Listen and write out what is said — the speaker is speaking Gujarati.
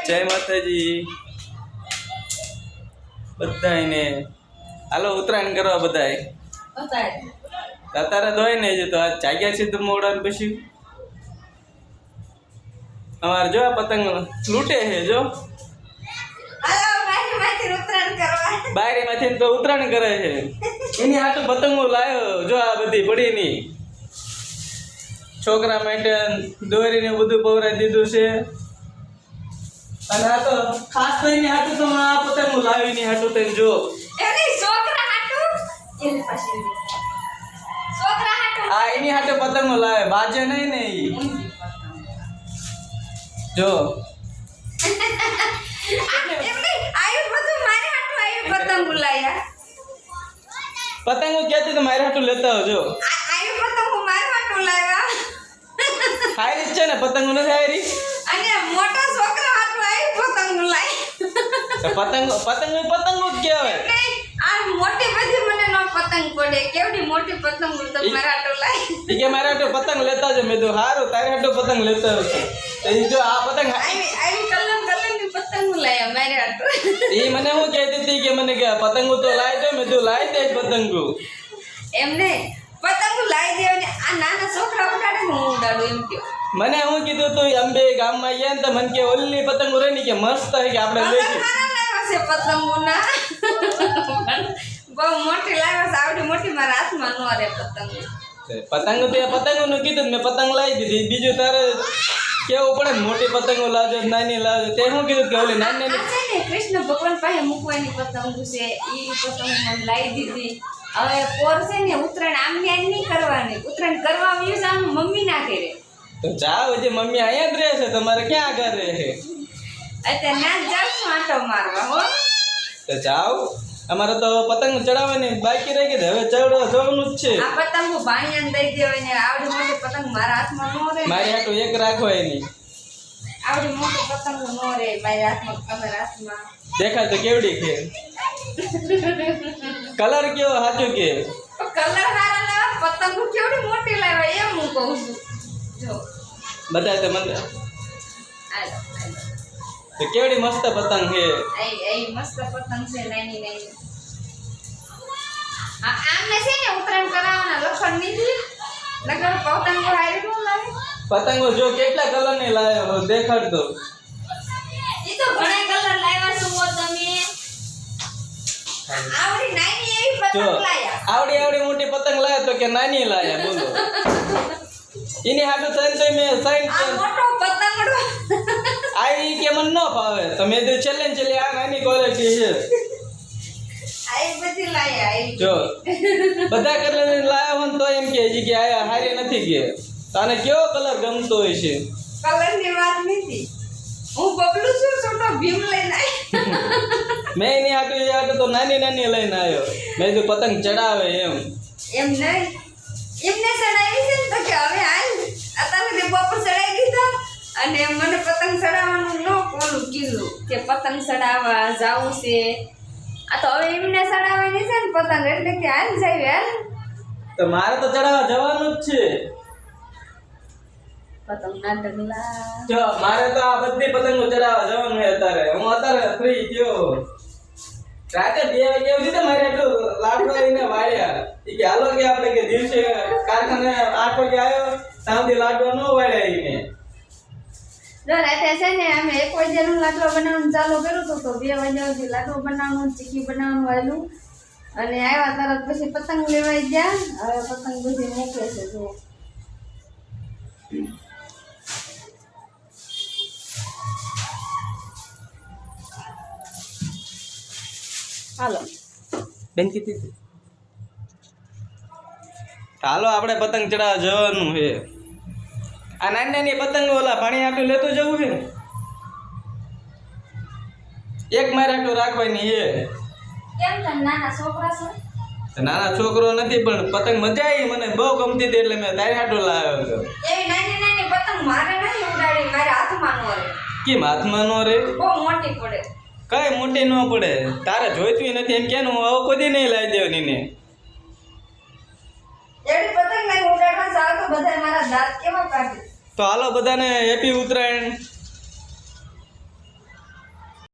જય માતાજી બધાને હાલો ઉત્તરાયણ કરવા બધાય તારા દોય ને તો આ જાગ્યા છે તો મોડા પછી અમારે જો આ પતંગ લૂટે છે જો બાયરી માંથી તો ઉત્તરાયણ કરે છે એની હાટુ પતંગો લાવ્યો જો આ બધી પડી ની છોકરા માટે દોરી ને બધું પવરાઈ દીધું છે અને આ તો ખાસ કરીને હાટુ તો આ પતંગો લાવી ની હાટુ તને જો આ એની હાટુ પતંગો લાવે બાજે નહીં ને ઈ જો પતંગો ક્યાંથી તો મારી હાટુ લેતા આવજો હારી છે ને પતંગો નથી હારી પતંગો પતંગો પતંગો જ કહેવાય મોટી બધી મને નો પતંગ પડે કેવડી મોટી પતંગ તો મારા હાટુ લાય ઈ કે મારા હાટુ પતંગ લેતા જ મેં તો હારું તારે હાટુ પતંગ લેતા આવશે ઈ જો આ પતંગ આઈ કલર ની પતંગ લાય મારે હાટુ ઈ મને હું કહેતી હતી કે મને કે પતંગો તો લાય દે મેં તો લાય દે પતંગો એમને પતંગો લાય દેવાની આ નાના છોકરા ઉડાડે હું ઉડાડું એમ કયો મને હું કીધું તું અંબે ગામમાં ગયા ને તો મને કે ઓલી પતંગો રહી ને કે મસ્ત હે કે આપણે લઈ છે પતંગો ના બહુ મોટી લાવ્યા છે આવડી મોટી મારા હાથમાં નો રે પતંગ પતંગ તે પતંગો નું કીધું મેં પતંગ લાવી દીધી બીજું તારે કેવું પડે ને મોટી પતંગો લાવજો નાની લાવજો તે શું કીધું કે ઓલી નાની નાની ને કૃષ્ણ ભગવાન પાસે મૂકવાની પતંગો છે ઈ પતંગ મને લાવી દીધી હવે પોર છે ને ઉત્તરાયણ આમની આમ નહીં કરવાની ઉત્તરાયણ કરવા આવ્યું છે આમ મમ્મી ના કરે તો જાઓ જે મમ્મી અહીંયા જ રહે છે તમારે ક્યાં આગળ રહે છે અત્યારે ના જાશું આંટો મારવા હો તો જાઓ અમારે તો પતંગ ચડાવવાની બાકી રહી ગઈ હવે ચડવા જવાનું જ છે આ પતંગો ભાણિયાને દઈ દેવાય ને આવડી મોટી પતંગ મારા હાથમાં નો રહે મારી હાટુ એક રાખો એની આવડી મોટી પતંગ નો રહે મારા હાથમાં તમારા હાથમાં દેખાય તો કેવડી છે કલર કેવો સાચું કે કલર હારા લાવા પતંગો કેવડી મોટી લાવ્યા એમ હું કહું છું જો બતાય તો મને આલો તો કેવડી મસ્ત પતંગ છે એ મસ્ત પતંગ છે નાની નાની આમને છે ને ઉત્તરાયણ કરાવવાના લખણ નીકળી નગર પતંગો હારી નો લાવે પતંગો જો કેટલા કલર ની લાવ્યો દેખાડ તો ઈ તો ઘણા કલર લાવ્યા છો તમે આવડી નાની એવી જો પતંગ લાયા આવડી આવડી મોટી પતંગ લાયા તો કે નાની લાયા બોલો એની હાટુ થઈને તો મેં સાઈન આ મોટો પતંગડો આઈ કે મને ન ભાવે તો મેં તો છેલ્લે ને છેલ્લે આ નાની ક્વોલિટી છે આઈ બધી લાયા આઈ જો બધા કલર લાયા હોય તો એમ કે હજી કે આ હારી નથી કે તને કેવો કલર ગમતો હોય છે કલર ની વાત નથી હું બબલું છું છોટો ભીમ લઈને આવી મેં એની હાટુ તો નાની નાની લઈને આવ્યો મેં તો પતંગ ચડાવે એમ નહીં એમને ચડાવી છે તો કે હવે હાલ અત્યારે બપોર ચડાવી દીધો અને મને પતંગ ચડાવવાનું ન કોલું કીધું કે પતંગ ચડાવવા જાવું છે આ તો હવે એમને ચડાવવાની છે ને પતંગ એટલે કે હાલ જાય હાલ તો મારે તો ચડાવવા જવાનું જ છે પતંગ ના ડગલા જો મારે તો આ બધી પતંગો ચડાવવા જવાનું છે અત્યારે હું અત્યારે ફ્રી થયો રાતે 2 વાગે આવી તો મારે એટલું લાડવા લઈને વાળ્યા ઈ કે હાલો કે આપણે કે દિવસે કારખાને 8 વાગે આવ્યો સાંજે લાડવા ન વાળ્યા ઈને જો રાતે છે ને અમે 1 વાગ્યાનું લાડવા બનાવવાનું ચાલુ કર્યું તો 2 વાગ્યા સુધી લાડવા બનાવવાનું ચીકી બનાવવાનું વાળું અને આવ્યા તરત પછી પતંગ લેવાઈ ગયા હવે પતંગ બધી મૂકે છે જો હાલો બેન કીધી હાલો આપણે પતંગ ચડાવવા જવાનું છે આ નાની નાની પતંગ ઓલા પાણી હાટું લેતું જવું છે એક મારે હાટું રાખવાની છે કેમ તને નાના છોકરા છે નાના છોકરો નથી પણ પતંગ મજા આવી મને બહુ ગમતી હતી એટલે મેં તારી હાટું લાવ્યો હતો એવી નાની નાની પતંગ મારે નહીં ઉડાડી મારે હાથમાં નો રહે કેમ હાથમાં નો રે બહુ મોટી પડે કઈ મોટી ન પડે તારે જોઈતું નથી એમ કેનું હવે કોઈ નહીં લાવી દેવાની ને એવી પતંગ લઈને ઉડાડવા જાવ તો બધા મારા દાંત કેવા કાઢે તો હાલો બધાને હેપી ઉત્તરાયણ।